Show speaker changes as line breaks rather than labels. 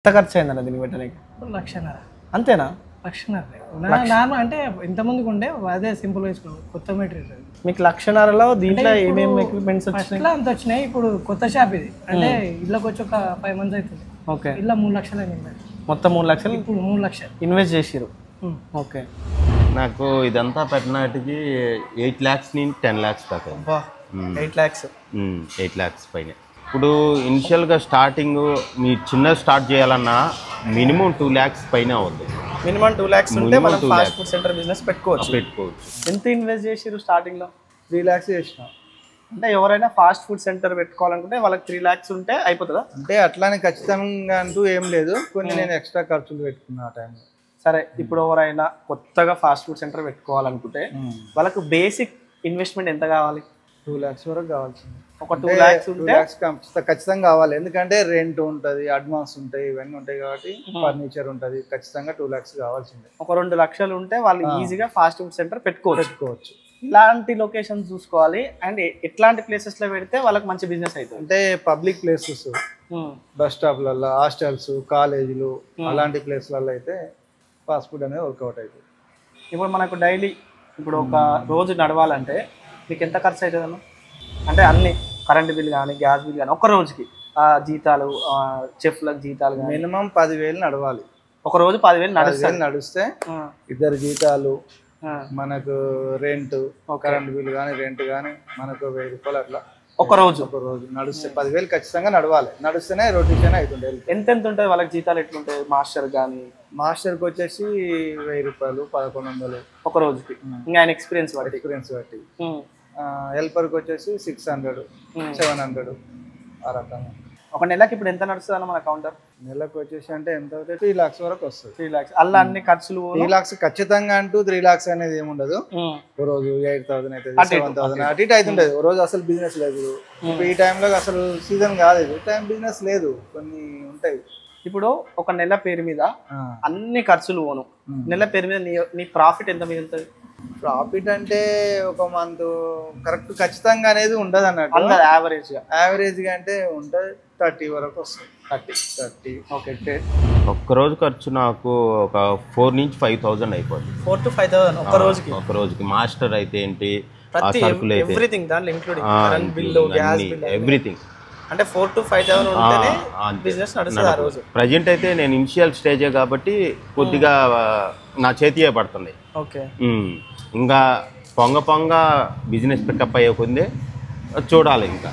ఎంత ఖర్చు అయిందన్న దీనికి పెట్టడానికి?
1,00,000.
అంతేనా?
1,00,000 నార్మల్ అంటే ఇంతమందికి ఉండే అదే సింపుల్ వేసుకున్నాం. కొత్త మెటీరియల్
మీకు 1,00,000లో దీంట్లో ఏమేమి ఎక్విప్మెంట్స్ వచ్చినాయి?
అంత వచ్చినాయి. ఇప్పుడు కొత్త షాప్ ఇది అంటే ఇళ్ళకి వచ్చి ఒక 5 months అవుతుంది.
ఓకే.
ఇలా 3,00,000 అయింది.
మొత్తం 3,00,000
ఇప్పుడు 3,00,000
ఇన్వెస్ట్ చేసిరు. ఓకే.
నాకు ఇదంతా పెట్టినాటికి 8 lakhs నుంచి 10 lakhs దాకా.
8 lakhs.
8 lakhs పైన. ఇప్పుడు ఇనిషియల్గా స్టార్టింగ్ మీ చిన్న స్టార్ట్ చేయాలన్నా మినిమం 2 lakhs పైన అవుతుంది.
మినిమం 2 lakhs ఉంటే మనం ఫాస్ట్ ఫుడ్ సెంటర్ బిజినెస్ పెట్టుకోవచ్చు. ఎంత ఇన్వెస్ట్ చేసిరు స్టార్టింగ్లో?
3 lakhs చేసిన.
అంటే ఎవరైనా ఫాస్ట్ ఫుడ్ సెంటర్ పెట్టుకోవాలనుకుంటే వాళ్ళకి 3 lakhs ఉంటే అయిపోతుందా?
అంటే అట్లానే ఖచ్చితంగా అంటూ ఏం లేదు, కొన్ని నేను ఎక్స్ట్రా ఖర్చులు పెట్టుకున్నా ఆ టైంలో.
సరే, ఇప్పుడు ఎవరైనా కొత్తగా ఫాస్ట్ ఫుడ్ సెంటర్ పెట్టుకోవాలనుకుంటే వాళ్ళకు బేసిక్ ఇన్వెస్ట్మెంట్ ఎంత కావాలి?
2 lakhs వరకు కావాల్సింది.
ఒక 2 lakhs ఉంటే
2 lakhs ఖచ్చితంగా కావాలి. ఎందుకంటే రెంట్ ఉంటుంది, అడ్వాన్స్ ఉంటాయి, ఇవన్నీ ఉంటాయి కాబట్టి ఫర్నిచర్ ఉంటుంది. ఖచ్చితంగా 2 lakhs కావాల్సిందే.
ఒక 2 లక్షలు ఉంటే వాళ్ళు ఈజీగా ఫాస్ట్ ఫుడ్ సెంటర్ పెట్టుకోవచ్చు. ఇలాంటి లొకేషన్ చూసుకోవాలి అండ్ ఎట్లాంటి ప్లేసెస్ లో పెడితే వాళ్ళకి మంచి బిజినెస్ అవుతుంది.
అంటే పబ్లిక్ ప్లేసెస్, బస్ స్టాప్లలో, హాస్టల్స్, కాలేజీలు అలాంటి ప్లేస్లలో అయితే ఫాస్ట్ ఫుడ్ అనేది వర్కౌట్ అవుతుంది.
ఇప్పుడు మనకు డైలీ ఇప్పుడు ఒక రోజు నడవాలంటే మీకు ఎంత ఖర్చు అవుతుంది అన్న? అంటే అన్ని కరెంట్ బిల్ కానీ గ్యాస్ బిల్ కానీ ఒక్క రోజుకి జీతాలు, చెఫ్లకు జీతాలు కానీ
మినిమం 10,000 నడవాలి.
ఒక రోజు 10,000
నడిస్తే 2 జీతాలు, మనకు రెంట్, కరెంట్ బిల్ కానీ రెంట్ కానీ మనకు 1,000 రూపాయలు అట్లా ఒక రోజు నడిస్తే 10,000 ఖచ్చితంగా నడవాలి. నడిస్తేనే రొటేషన్ అవుతుండే.
ఎంత ఉంటుంది వాళ్ళకి జీతాలు? ఎట్లుంటాయి? మాస్టర్ కానీ
మాస్టర్కి వచ్చేసి 1,000 రూపాయలు, 1,100
ఒక రోజుకి. ఇంకా ఆయన ఎక్స్పీరియన్స్
బట్టి. హెల్పర్కి వచ్చేసి 600, 700 ఆ రకంగా.
ఒక నెలకి ఇప్పుడు ఎంత నడుస్తుంది అన్న మన కౌంటర్?
నెలకు వచ్చేసి అంటే ఎంత అవుతుంది? 3 lakhs వరకు వస్తుంది.
3 lakhs అలా అన్ని ఖర్చులు
3 lakhs ఖచ్చితంగా అంటూ 3 lakhs అనేది ఏముండదు. ఓ రోజు 8,000 అవుతుంది, 7,000 అటు ఇటు అవుతుంటది. ఓ రోజు అసలు బిజినెస్ లేదు. ఇప్పుడు ఈ టైంలో అసలు సీజన్ కాదు, ఈ టైం బిజినెస్ లేదు, కొన్ని ఉంటాయి.
ఇప్పుడు ఒక నెల పేరు మీద అన్ని ఖర్చులు పోను, నెల పేరు మీద నీ ప్రాఫిట్ ఎంత మిగులుతుంది?
ప్రాఫిట్ అంటే ఒక మంత్ కరెక్ట్ ఖచ్చితంగా అనేది ఉండదు అన్నట్టు. యావరేజ్గా అంటే ఉంటుంది 30 వరకు వస్తుంది. 30.
ఓకే.
ఒక్క రోజు ఖర్చు నాకు ఒక 4 నుంచి 5,000 అయిపోతుంది.
4 to 5,000 ఒక రోజుకి.
మాస్టర్ అయితే ఏంటి,
ఎవ్రీథింగ్ దాంట్లో including current bill, gas bill,
everything.
అంటే 4 to 5,000 ఉంటేనే బిజినెస్ నడుస్తుంది ఆ రోజు.
ప్రజెంట్ అయితే నేను ఇనిషియల్ స్టేజే కాబట్టి కొద్దిగా నా చేతియే పడుతుంది.
ఓకే.
ఇంకా పొంగ బిజినెస్ పికప్ అయ్యే కొందే చూడాలి ఇంకా.